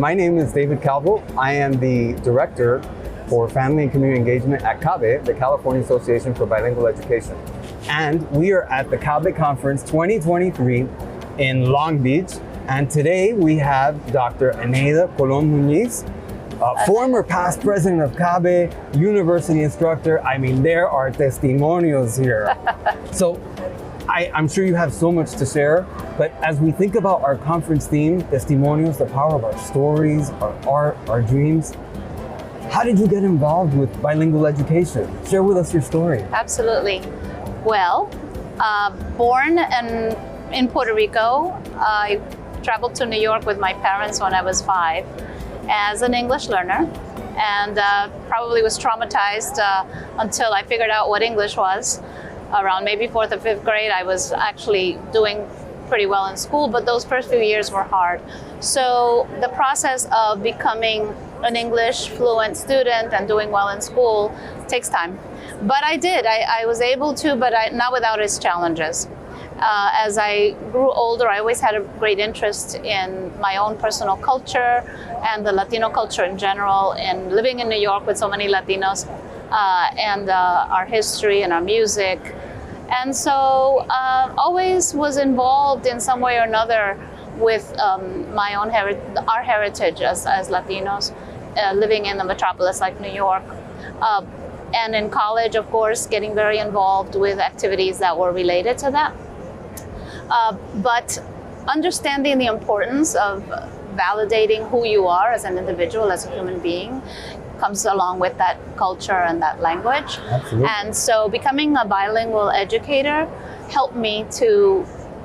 My name is David Calvo. I am the Director for Family and Community Engagement at CABE, the California Association for Bilingual Education. And we are at the CABE Conference 2023 in Long Beach. And today we have Dr. Anaida Colón Munniz, former past president of CABE, university instructor. I mean, there are testimonials here. So I'm sure you have so much to share, but as we think about our conference theme, testimonials, the power of our stories, our art, our dreams, how did you get involved with bilingual education? Share with us your story. Absolutely. Well, born in Puerto Rico, I traveled to New York with my parents when I was 5 as an English learner, and probably was traumatized until I figured out what English was. Around maybe 4th or 5th grade, I was actually doing pretty well in school, but those first few years were hard. So the process of becoming an English fluent student and doing well in school takes time. But I did. I was able to, but not without its challenges. As I grew older, I always had a great interest in my own personal culture and the Latino culture in general, and living in New York with so many Latinos, and our history and our music. And so always was involved in some way or another with my own our heritage as Latinos, living in the metropolis like New York. And in college, of course, getting very involved with activities that were related to that. But understanding the importance of validating who you are as an individual, as a human being, comes along with that culture and that language. Absolutely. And so becoming a bilingual educator helped me to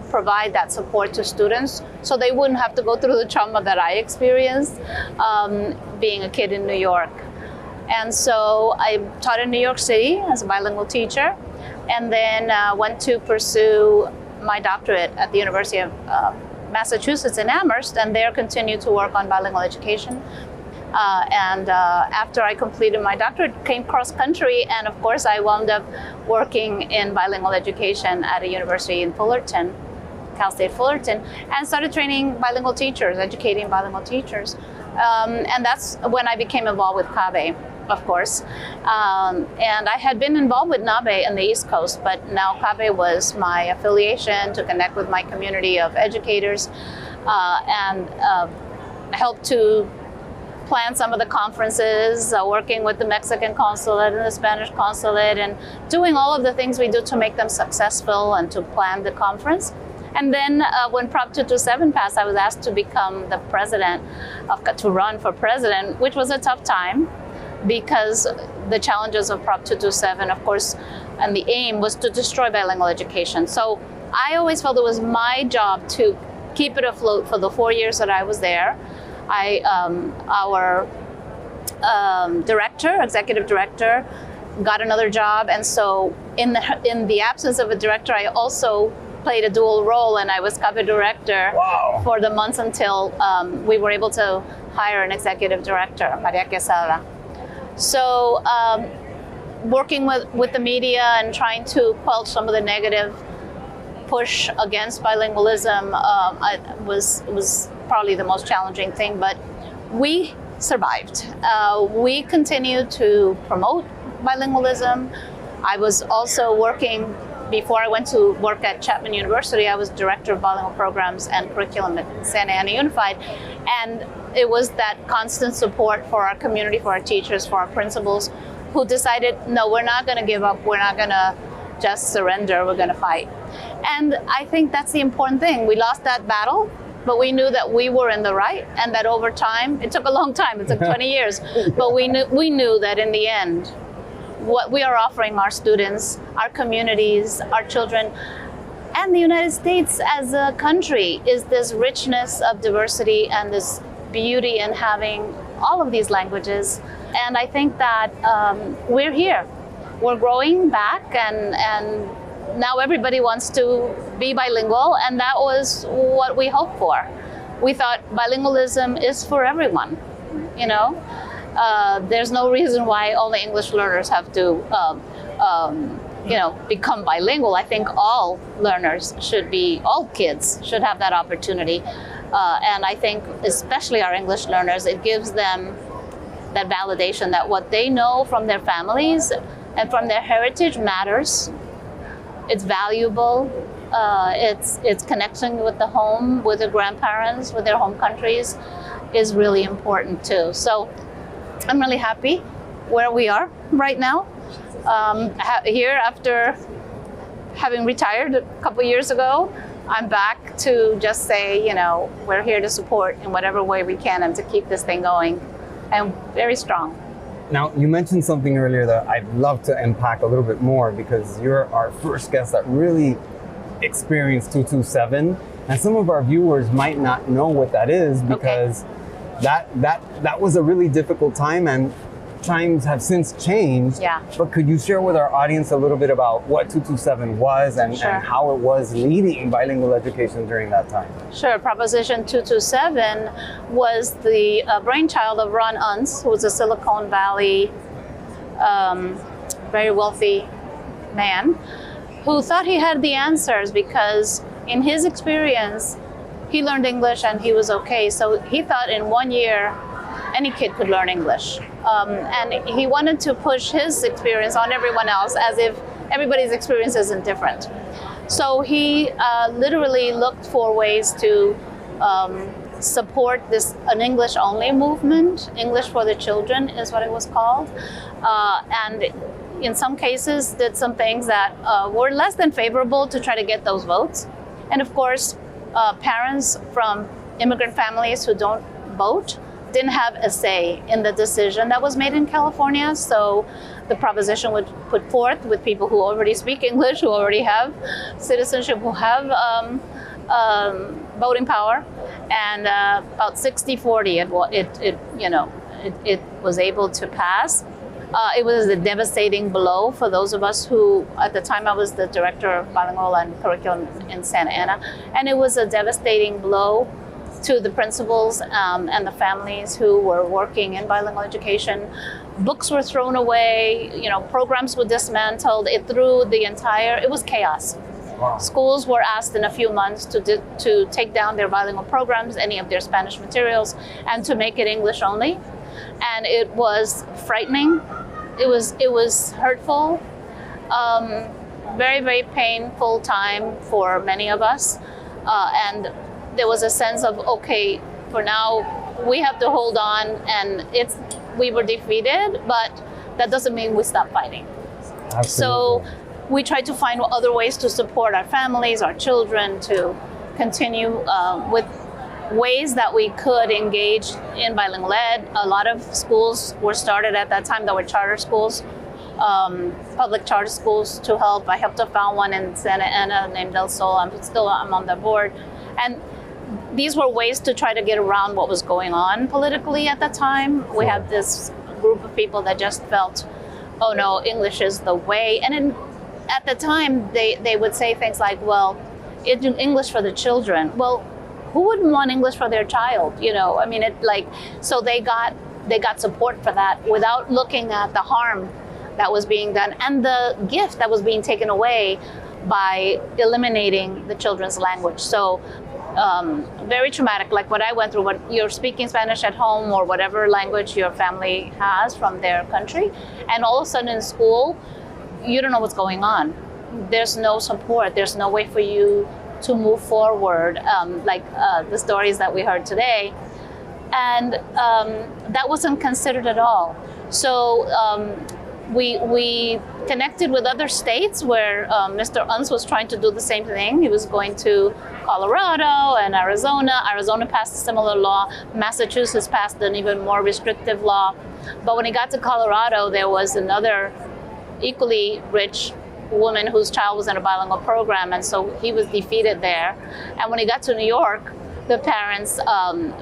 provide that support to students so they wouldn't have to go through the trauma that I experienced being a kid in New York. And so I taught in New York City as a bilingual teacher, and then went to pursue my doctorate at the University of Massachusetts in Amherst, and there continued to work on bilingual education. After I completed my doctorate, came cross-country, and of course I wound up working in bilingual education at a university in Fullerton, Cal State Fullerton, and started training bilingual teachers, educating bilingual teachers. And that's when I became involved with CABE, of course. And I had been involved with NABE in the East Coast, but now CABE was my affiliation to connect with my community of educators and help to plan some of the conferences, working with the Mexican consulate and the Spanish consulate, and doing all of the things we do to make them successful and to plan the conference. And then when Prop 227 passed, I was asked to become the president, to run for president, which was a tough time because the challenges of Prop 227, of course, and the aim was to destroy bilingual education. So I always felt it was my job to keep it afloat for the 4 years that I was there. Our executive director, got another job, and so in the absence of a director, I also played a dual role, and I was CABE director. Wow. For the months until we were able to hire an executive director, Maria Quesada. So working with the media and trying to quell some of the negative push against bilingualism was probably the most challenging thing, but we survived. We continued to promote bilingualism. I was also working, before I went to work at Chapman University, I was director of bilingual programs and curriculum at Santa Ana Unified, and it was that constant support for our community, for our teachers, for our principals, who decided, no, we're not gonna give up, we're not gonna just surrender, we're gonna fight. And I think that's the important thing. We lost that battle, but we knew that we were in the right, and that over time, it took a long time, it took 20 years, but we knew that in the end, what we are offering our students, our communities, our children, and the United States as a country is this richness of diversity and this beauty in having all of these languages. And I think that we're here. We're growing back, and now everybody wants to be bilingual, and that was what we hoped for. We thought bilingualism is for everyone, you know? There's no reason why only English learners have to become bilingual. I think all learners should be, all kids should have that opportunity. And I think especially our English learners, it gives them that validation that what they know from their families and from their heritage matters. It's valuable. It's connecting with the home, with their grandparents, with their home countries is really important too. So I'm really happy where we are right now. Here after having retired a couple years ago, I'm back to just say, you know, we're here to support in whatever way we can and to keep this thing going, and very strong. Now, you mentioned something earlier that I'd love to unpack a little bit more, because you're our first guest that really experienced 227, and some of our viewers might not know what that is, because that was a really difficult time, and times have since changed. Yeah. But could you share with our audience a little bit about what 227 was and how it was leading bilingual education during that time? Sure. Proposition 227 was the brainchild of Ron Unz, who was a Silicon Valley very wealthy man who thought he had the answers, because in his experience, he learned English and he was okay. So he thought in 1 year, any kid could learn English. And he wanted to push his experience on everyone else, as if everybody's experience isn't different. So he literally looked for ways to support an English-only movement. English for the Children is what it was called. And in some cases did some things that were less than favorable to try to get those votes. And of course, parents from immigrant families who don't vote didn't have a say in the decision that was made in California. So the proposition would put forth with people who already speak English, who already have citizenship, who have voting power, and about 60-40 it was able to pass. It was a devastating blow for those of us who, at the time I was the director of bilingual and curriculum in Santa Ana, and it was a devastating blow to the principals and the families who were working in bilingual education. Books were thrown away, programs were dismantled. It was chaos. Wow. Schools were asked in a few months to take down their bilingual programs, any of their Spanish materials, and to make it English only. And it was frightening. It was hurtful. Very, very painful time for many of us. And there was a sense of, okay, for now, we have to hold on, and we were defeated, but that doesn't mean we stop fighting. Absolutely. So we tried to find other ways to support our families, our children, to continue with ways that we could engage in bilingual ed. A lot of schools were started at that time that were charter schools, public charter schools to help. I helped to found one in Santa Ana named Del Sol. I'm on the board. And these were ways to try to get around what was going on politically at the time. We had this group of people that just felt, oh no, English is the way. And at the time, they would say things like, well, it's English for the children. Well, who wouldn't want English for their child? So they got support for that without looking at the harm that was being done and the gift that was being taken away by eliminating the children's language. So very traumatic, like what I went through, when you're speaking Spanish at home or whatever language your family has from their country, and all of a sudden in school, you don't know what's going on. There's no support. There's no way for you to move forward, like the stories that we heard today. And that wasn't considered at all. So we connected with other states where Mr. Unz was trying to do the same thing. He was going to Colorado and Arizona. Arizona passed a similar law. Massachusetts passed an even more restrictive law. But when he got to Colorado, there was another equally rich woman whose child was in a bilingual program, and so he was defeated there. And when he got to New York, the parents,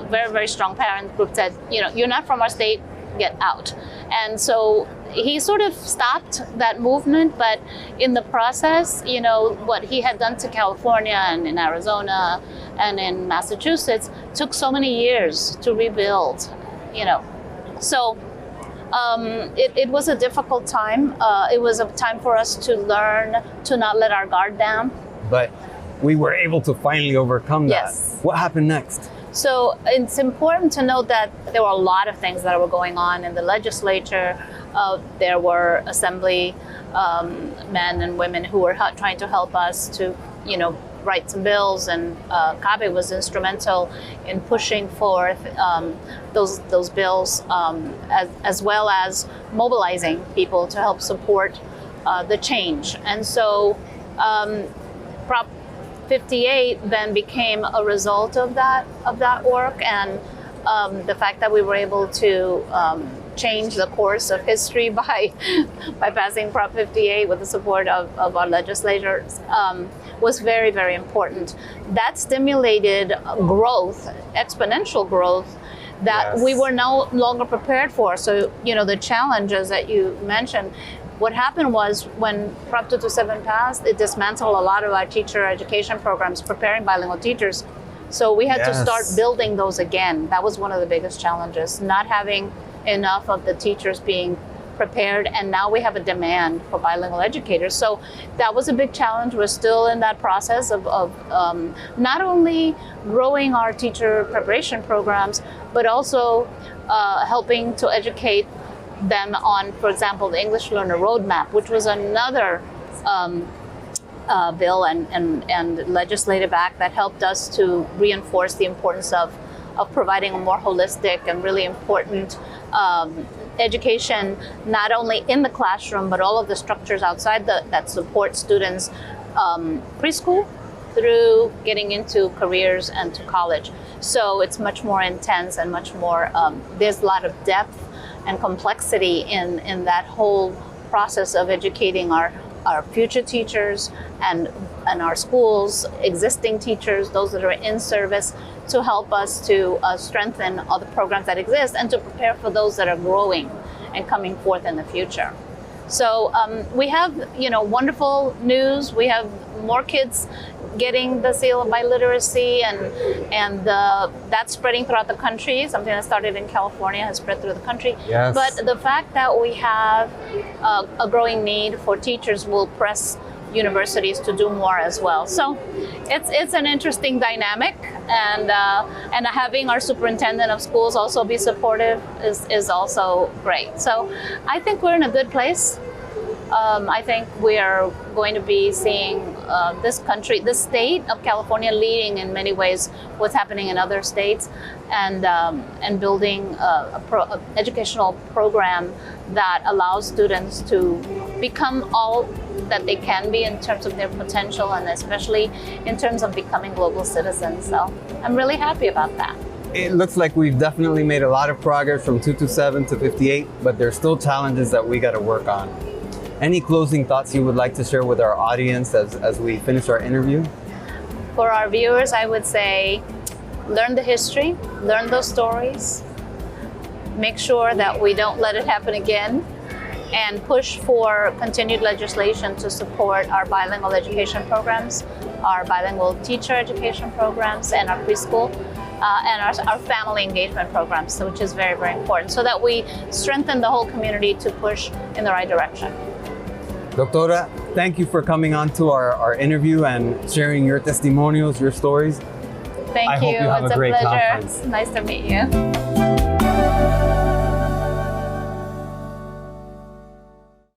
very, very strong parent group said, you're not from our state, get out. And so he sort of stopped that movement, but in the process, what he had done to California and in Arizona and in Massachusetts took so many years to rebuild, So it was a difficult time. It was a time for us to learn to not let our guard down. But we were able to finally overcome that. Yes. What happened next? So it's important to note that there were a lot of things that were going on in the legislature. There were assembly men and women who were trying to help us to, write some bills, and CABE was instrumental in pushing forth those bills, as well as mobilizing people to help support the change. And so Prop 58 then became a result of that work, and the fact that we were able to change the course of history by passing Prop 58 with the support of our legislators was very, very important. That stimulated growth, exponential growth, that we were no longer prepared for. So, the challenges that you mentioned, what happened was when Prop 227 passed, it dismantled a lot of our teacher education programs preparing bilingual teachers. So we had to start building those again. That was one of the biggest challenges, not having enough of the teachers being prepared, and now we have a demand for bilingual educators. So that was a big challenge. We're still in that process of not only growing our teacher preparation programs, but also helping to educate them on, for example, the English Learner Roadmap, which was another bill and legislative act that helped us to reinforce the importance of providing a more holistic and really important education, not only in the classroom, but all of the structures outside that support students preschool through getting into careers and to college. So it's much more intense and much more, there's a lot of depth and complexity in that whole process of educating our future teachers and our schools, existing teachers, those that are in service, to help us to strengthen all the programs that exist and to prepare for those that are growing and coming forth in the future. So we have, wonderful news. We have more kids getting the seal of biliteracy, and that's spreading throughout the country. Something that started in California has spread through the country. Yes. But the fact that we have a growing need for teachers will press universities to do more as well. So it's an interesting dynamic, and having our superintendent of schools also be supportive is also great. So I think we're in a good place. I think we are going to be seeing this state of California leading in many ways what's happening in other states, and building an educational program that allows students to become all that they can be in terms of their potential, and especially in terms of becoming global citizens. So I'm really happy about that. It looks like we've definitely made a lot of progress from 227 to 58, but there's still challenges that we got to work on. Any closing thoughts you would like to share with our audience as we finish our interview? For our viewers, I would say, learn the history, learn those stories, make sure that we don't let it happen again, and push for continued legislation to support our bilingual education programs, our bilingual teacher education programs, and our preschool, and our family engagement programs, which is very, very important, so that we strengthen the whole community to push in the right direction. Doctora, thank you for coming on to our interview and sharing your testimonials, your stories. Thank you. I hope you have it's a great pleasure. conference. Nice to meet you.